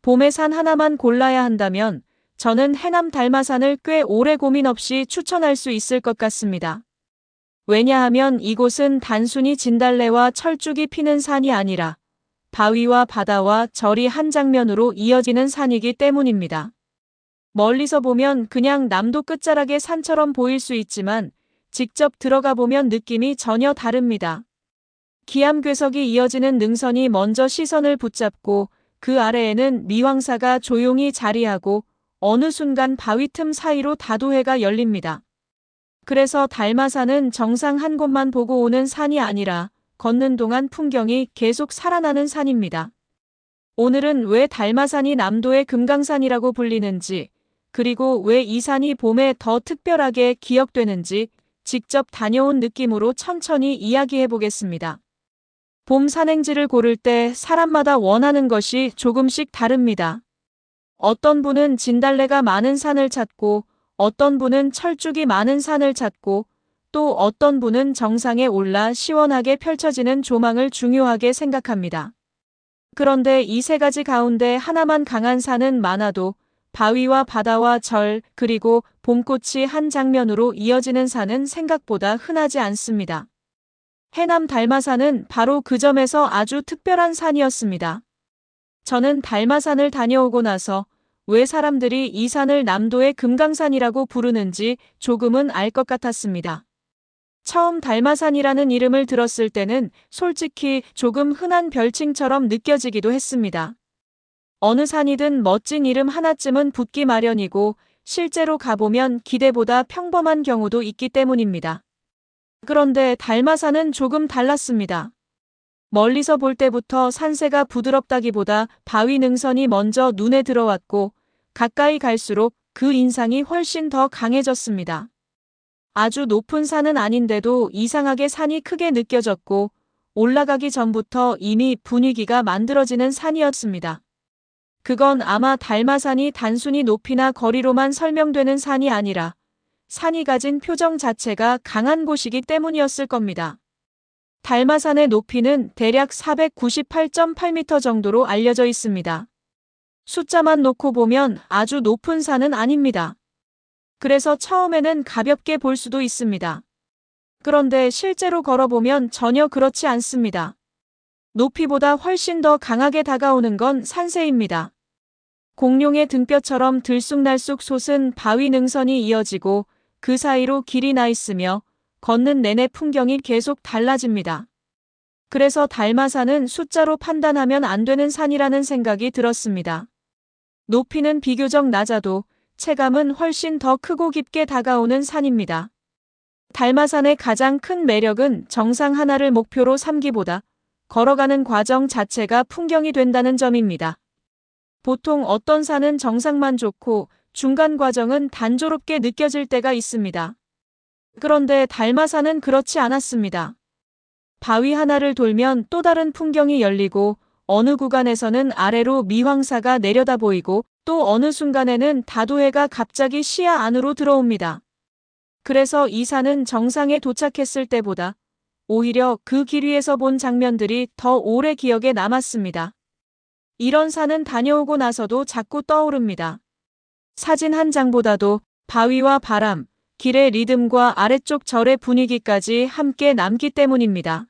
봄의 산 하나만 골라야 한다면 저는 해남 달마산을 꽤 오래 고민 없이 추천할 수 있을 것 같습니다. 왜냐하면 이곳은 단순히 진달래와 철쭉이 피는 산이 아니라 바위와 바다와 절이 한 장면으로 이어지는 산이기 때문입니다. 멀리서 보면 그냥 남도 끝자락의 산처럼 보일 수 있지만 직접 들어가 보면 느낌이 전혀 다릅니다. 기암괴석이 이어지는 능선이 먼저 시선을 붙잡고 그 아래에는 미왕사가 조용히 자리하고 어느 순간 바위 틈 사이로 다도해가 열립니다. 그래서 달마산은 정상 한 곳만 보고 오는 산이 아니라 걷는 동안 풍경이 계속 살아나는 산입니다. 오늘은 왜 달마산이 남도의 금강산이라고 불리는지, 그리고 왜 이 산이 봄에 더 특별하게 기억되는지 직접 다녀온 느낌으로 천천히 이야기해 보겠습니다. 봄 산행지를 고를 때 사람마다 원하는 것이 조금씩 다릅니다. 어떤 분은 진달래가 많은 산을 찾고, 어떤 분은 철쭉이 많은 산을 찾고, 또 어떤 분은 정상에 올라 시원하게 펼쳐지는 조망을 중요하게 생각합니다. 그런데 이 세 가지 가운데 하나만 강한 산은 많아도 바위와 바다와 절, 그리고 봄꽃이 한 장면으로 이어지는 산은 생각보다 흔하지 않습니다. 해남 달마산은 바로 그 점에서 아주 특별한 산이었습니다. 저는 달마산을 다녀오고 나서 왜 사람들이 이 산을 남도의 금강산이라고 부르는지 조금은 알 것 같았습니다. 처음 달마산이라는 이름을 들었을 때는 솔직히 조금 흔한 별칭처럼 느껴지기도 했습니다. 어느 산이든 멋진 이름 하나쯤은 붙기 마련이고 실제로 가보면 기대보다 평범한 경우도 있기 때문입니다. 그런데 달마산은 조금 달랐습니다. 멀리서 볼 때부터 산세가 부드럽다기보다 바위 능선이 먼저 눈에 들어왔고 가까이 갈수록 그 인상이 훨씬 더 강해졌습니다. 아주 높은 산은 아닌데도 이상하게 산이 크게 느껴졌고 올라가기 전부터 이미 분위기가 만들어지는 산이었습니다. 그건 아마 달마산이 단순히 높이나 거리로만 설명되는 산이 아니라 산이 가진 표정 자체가 강한 곳이기 때문이었을 겁니다. 달마산의 높이는 대략 498.8m 정도로 알려져 있습니다. 숫자만 놓고 보면 아주 높은 산은 아닙니다. 그래서 처음에는 가볍게 볼 수도 있습니다. 그런데 실제로 걸어보면 전혀 그렇지 않습니다. 높이보다 훨씬 더 강하게 다가오는 건 산세입니다. 공룡의 등뼈처럼 들쑥날쑥 솟은 바위 능선이 이어지고 그 사이로 길이 나 있으며 걷는 내내 풍경이 계속 달라집니다. 그래서 달마산은 숫자로 판단하면 안 되는 산이라는 생각이 들었습니다. 높이는 비교적 낮아도 체감은 훨씬 더 크고 깊게 다가오는 산입니다. 달마산의 가장 큰 매력은 정상 하나를 목표로 삼기보다 걸어가는 과정 자체가 풍경이 된다는 점입니다. 보통 어떤 산은 정상만 좋고 중간 과정은 단조롭게 느껴질 때가 있습니다. 그런데 달마산은 그렇지 않았습니다. 바위 하나를 돌면 또 다른 풍경이 열리고 어느 구간에서는 아래로 미황사가 내려다 보이고 또 어느 순간에는 다도해가 갑자기 시야 안으로 들어옵니다. 그래서 이 산은 정상에 도착했을 때보다 오히려 그 길 위에서 본 장면들이 더 오래 기억에 남았습니다. 이런 산은 다녀오고 나서도 자꾸 떠오릅니다. 사진 한 장보다도 바위와 바람, 길의 리듬과 아래쪽 절의 분위기까지 함께 남기 때문입니다.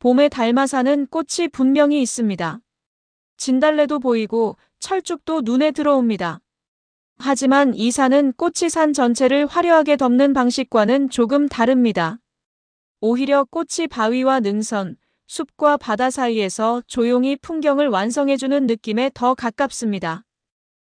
봄의 달마산은 꽃이 분명히 있습니다. 진달래도 보이고 철쭉도 눈에 들어옵니다. 하지만 이 산은 꽃이 산 전체를 화려하게 덮는 방식과는 조금 다릅니다. 오히려 꽃이 바위와 능선, 숲과 바다 사이에서 조용히 풍경을 완성해주는 느낌에 더 가깝습니다.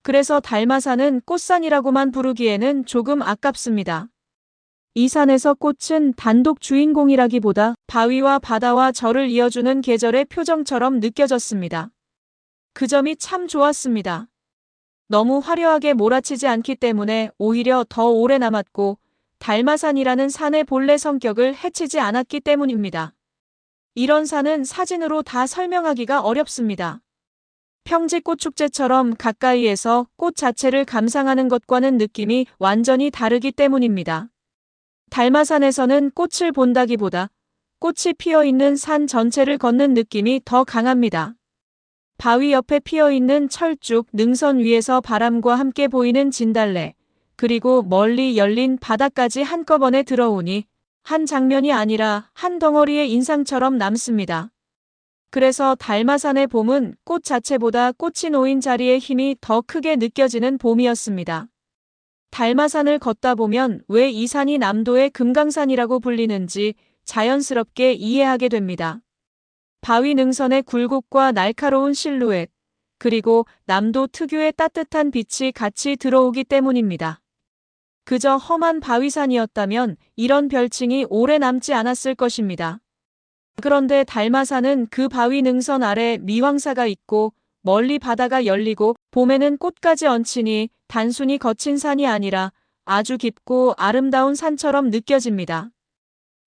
그래서 달마산은 꽃산이라고만 부르기에는 조금 아깝습니다. 이 산에서 꽃은 단독 주인공이라기보다 바위와 바다와 절을 이어주는 계절의 표정처럼 느껴졌습니다. 그 점이 참 좋았습니다. 너무 화려하게 몰아치지 않기 때문에 오히려 더 오래 남았고 달마산이라는 산의 본래 성격을 해치지 않았기 때문입니다. 이런 산은 사진으로 다 설명하기가 어렵습니다. 평지꽃축제처럼 가까이에서 꽃 자체를 감상하는 것과는 느낌이 완전히 다르기 때문입니다. 달마산에서는 꽃을 본다기보다 꽃이 피어있는 산 전체를 걷는 느낌이 더 강합니다. 바위 옆에 피어있는 철쭉, 능선 위에서 바람과 함께 보이는 진달래, 그리고 멀리 열린 바다까지 한꺼번에 들어오니 한 장면이 아니라 한 덩어리의 인상처럼 남습니다. 그래서 달마산의 봄은 꽃 자체보다 꽃이 놓인 자리의 힘이 더 크게 느껴지는 봄이었습니다. 달마산을 걷다 보면 왜 이 산이 남도의 금강산이라고 불리는지 자연스럽게 이해하게 됩니다. 바위 능선의 굴곡과 날카로운 실루엣, 그리고 남도 특유의 따뜻한 빛이 같이 들어오기 때문입니다. 그저 험한 바위산이었다면 이런 별칭이 오래 남지 않았을 것입니다. 그런데 달마산은 그 바위 능선 아래 미왕사가 있고 멀리 바다가 열리고 봄에는 꽃까지 얹히니 단순히 거친 산이 아니라 아주 깊고 아름다운 산처럼 느껴집니다.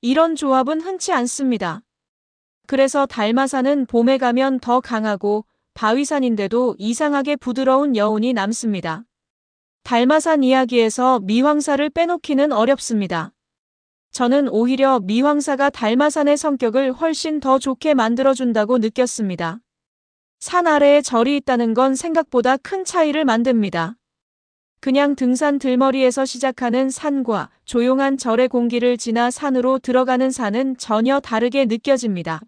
이런 조합은 흔치 않습니다. 그래서 달마산은 봄에 가면 더 강하고 바위산인데도 이상하게 부드러운 여운이 남습니다. 달마산 이야기에서 미왕사를 빼놓기는 어렵습니다. 저는 오히려 미왕사가 달마산의 성격을 훨씬 더 좋게 만들어준다고 느꼈습니다. 산 아래에 절이 있다는 건 생각보다 큰 차이를 만듭니다. 그냥 등산 들머리에서 시작하는 산과 조용한 절의 공기를 지나 산으로 들어가는 산은 전혀 다르게 느껴집니다.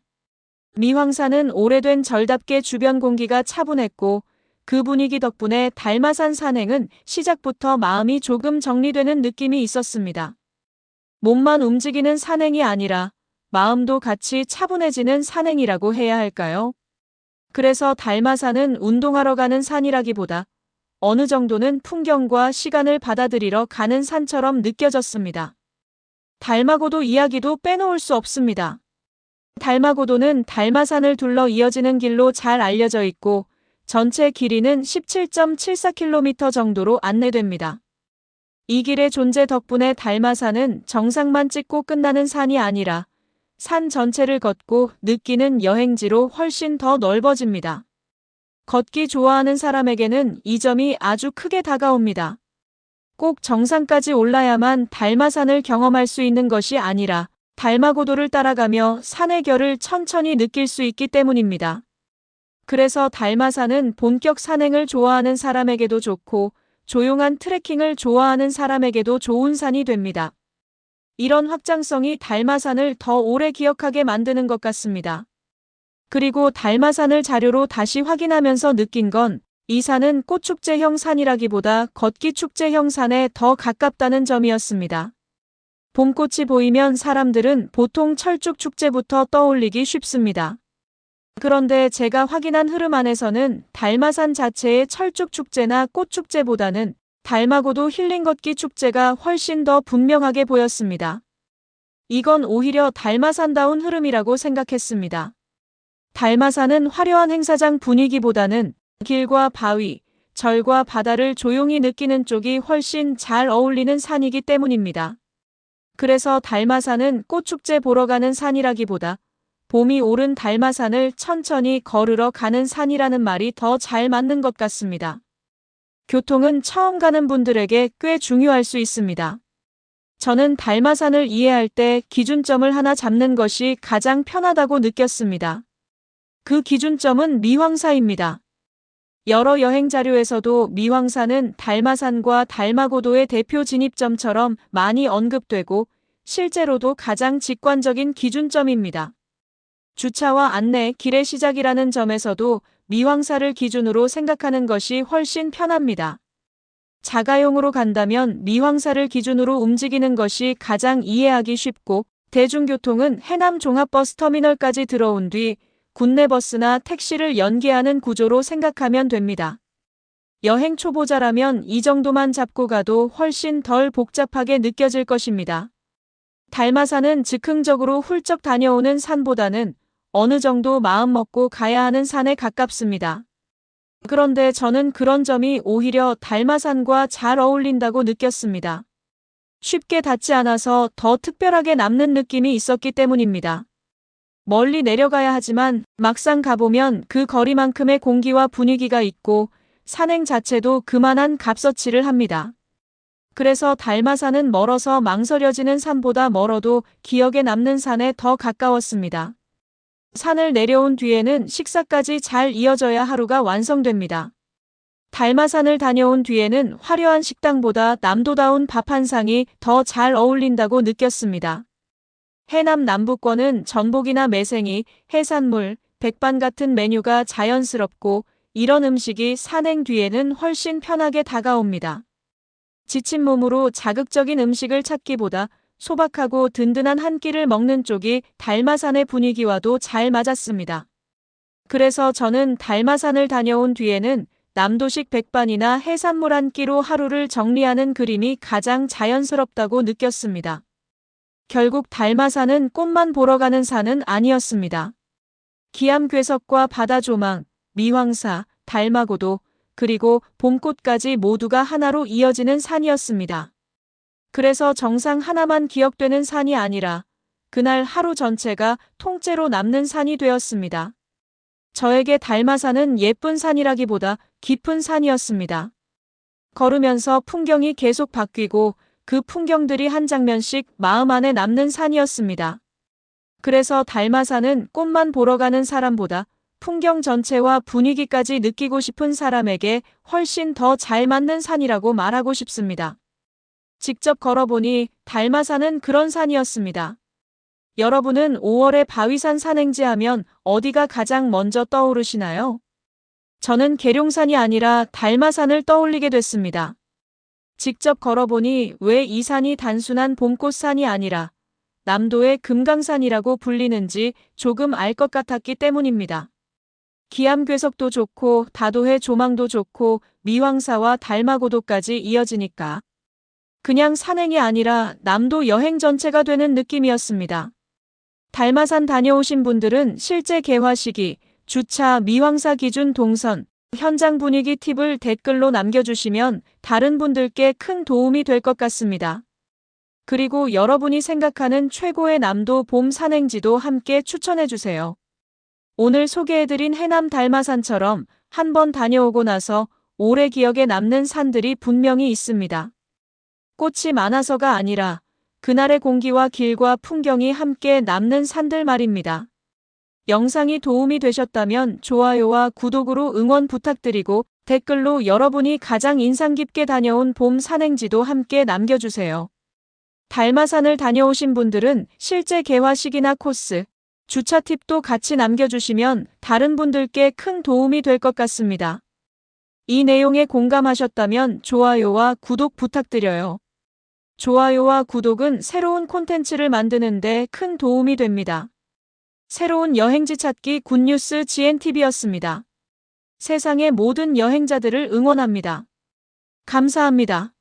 미왕산은 오래된 절답게 주변 공기가 차분했고 그 분위기 덕분에 달마산 산행은 시작부터 마음이 조금 정리되는 느낌이 있었습니다. 몸만 움직이는 산행이 아니라 마음도 같이 차분해지는 산행이라고 해야 할까요? 그래서 달마산은 운동하러 가는 산이라기보다 어느 정도는 풍경과 시간을 받아들이러 가는 산처럼 느껴졌습니다. 달마고도 이야기도 빼놓을 수 없습니다. 달마고도는 달마산을 둘러 이어지는 길로 잘 알려져 있고 전체 길이는 17.74km 정도로 안내됩니다. 이 길의 존재 덕분에 달마산은 정상만 찍고 끝나는 산이 아니라 산 전체를 걷고 느끼는 여행지로 훨씬 더 넓어집니다. 걷기 좋아하는 사람에게는 이 점이 아주 크게 다가옵니다. 꼭 정상까지 올라야만 달마산을 경험할 수 있는 것이 아니라 달마고도를 따라가며 산의 결을 천천히 느낄 수 있기 때문입니다. 그래서 달마산은 본격 산행을 좋아하는 사람에게도 좋고 조용한 트레킹을 좋아하는 사람에게도 좋은 산이 됩니다. 이런 확장성이 달마산을 더 오래 기억하게 만드는 것 같습니다. 그리고 달마산을 자료로 다시 확인하면서 느낀 건 이 산은 꽃축제형 산이라기보다 걷기 축제형 산에 더 가깝다는 점이었습니다. 봄꽃이 보이면 사람들은 보통 철쭉 축제부터 떠올리기 쉽습니다. 그런데 제가 확인한 흐름 안에서는 달마산 자체의 철쭉 축제나 꽃 축제보다는 달마고도 힐링 걷기 축제가 훨씬 더 분명하게 보였습니다. 이건 오히려 달마산다운 흐름이라고 생각했습니다. 달마산은 화려한 행사장 분위기보다는 길과 바위, 절과 바다를 조용히 느끼는 쪽이 훨씬 잘 어울리는 산이기 때문입니다. 그래서 달마산은 꽃축제 보러 가는 산이라기보다 봄이 오른 달마산을 천천히 걸으러 가는 산이라는 말이 더 잘 맞는 것 같습니다. 교통은 처음 가는 분들에게 꽤 중요할 수 있습니다. 저는 달마산을 이해할 때 기준점을 하나 잡는 것이 가장 편하다고 느꼈습니다. 그 기준점은 미왕사입니다. 여러 여행 자료에서도 미왕사는 달마산과 달마고도의 대표 진입점처럼 많이 언급되고 실제로도 가장 직관적인 기준점입니다. 주차와 안내, 길의 시작이라는 점에서도 미왕사를 기준으로 생각하는 것이 훨씬 편합니다. 자가용으로 간다면 미왕사를 기준으로 움직이는 것이 가장 이해하기 쉽고 대중교통은 해남 종합버스터미널까지 들어온 뒤 국내버스나 택시를 연계하는 구조로 생각하면 됩니다. 여행 초보자라면 이 정도만 잡고 가도 훨씬 덜 복잡하게 느껴질 것입니다. 달마산은 즉흥적으로 훌쩍 다녀오는 산보다는 어느 정도 마음 먹고 가야 하는 산에 가깝습니다. 그런데 저는 그런 점이 오히려 달마산과 잘 어울린다고 느꼈습니다. 쉽게 닿지 않아서 더 특별하게 남는 느낌이 있었기 때문입니다. 멀리 내려가야 하지만 막상 가보면 그 거리만큼의 공기와 분위기가 있고 산행 자체도 그만한 값어치를 합니다. 그래서 달마산은 멀어서 망설여지는 산보다 멀어도 기억에 남는 산에 더 가까웠습니다. 산을 내려온 뒤에는 식사까지 잘 이어져야 하루가 완성됩니다. 달마산을 다녀온 뒤에는 화려한 식당보다 남도다운 밥 한 상이 더 잘 어울린다고 느꼈습니다. 해남 남부권은 전복이나 매생이, 해산물, 백반 같은 메뉴가 자연스럽고 이런 음식이 산행 뒤에는 훨씬 편하게 다가옵니다. 지친 몸으로 자극적인 음식을 찾기보다 소박하고 든든한 한 끼를 먹는 쪽이 달마산의 분위기와도 잘 맞았습니다. 그래서 저는 달마산을 다녀온 뒤에는 남도식 백반이나 해산물 한 끼로 하루를 정리하는 그림이 가장 자연스럽다고 느꼈습니다. 결국 달마산은 꽃만 보러 가는 산은 아니었습니다. 기암괴석과 바다조망, 미황사, 달마고도, 그리고 봄꽃까지 모두가 하나로 이어지는 산이었습니다. 그래서 정상 하나만 기억되는 산이 아니라 그날 하루 전체가 통째로 남는 산이 되었습니다. 저에게 달마산은 예쁜 산이라기보다 깊은 산이었습니다. 걸으면서 풍경이 계속 바뀌고 그 풍경들이 한 장면씩 마음 안에 남는 산이었습니다. 그래서 달마산은 꽃만 보러 가는 사람보다 풍경 전체와 분위기까지 느끼고 싶은 사람에게 훨씬 더 잘 맞는 산이라고 말하고 싶습니다. 직접 걸어보니 달마산은 그런 산이었습니다. 여러분은 5월에 바위산 산행지 하면 어디가 가장 먼저 떠오르시나요? 저는 계룡산이 아니라 달마산을 떠올리게 됐습니다. 직접 걸어보니 왜 이 산이 단순한 봄꽃산이 아니라 남도의 금강산이라고 불리는지 조금 알 것 같았기 때문입니다. 기암괴석도 좋고 다도해 조망도 좋고 미황사와 달마고도까지 이어지니까 그냥 산행이 아니라 남도 여행 전체가 되는 느낌이었습니다. 달마산 다녀오신 분들은 실제 개화 시기, 주차, 미황사 기준 동선, 현장 분위기 팁을 댓글로 남겨주시면 다른 분들께 큰 도움이 될 것 같습니다. 그리고 여러분이 생각하는 최고의 남도 봄 산행지도 함께 추천해주세요. 오늘 소개해드린 해남 달마산처럼 한번 다녀오고 나서 오래 기억에 남는 산들이 분명히 있습니다. 꽃이 많아서가 아니라 그날의 공기와 길과 풍경이 함께 남는 산들 말입니다. 영상이 도움이 되셨다면 좋아요와 구독으로 응원 부탁드리고 댓글로 여러분이 가장 인상 깊게 다녀온 봄 산행지도 함께 남겨주세요. 달마산을 다녀오신 분들은 실제 개화 시기나 코스, 주차 팁도 같이 남겨주시면 다른 분들께 큰 도움이 될 것 같습니다. 이 내용에 공감하셨다면 좋아요와 구독 부탁드려요. 좋아요와 구독은 새로운 콘텐츠를 만드는 데 큰 도움이 됩니다. 새로운 여행지 찾기 굿뉴스 GNTV였습니다. 세상의 모든 여행자들을 응원합니다. 감사합니다.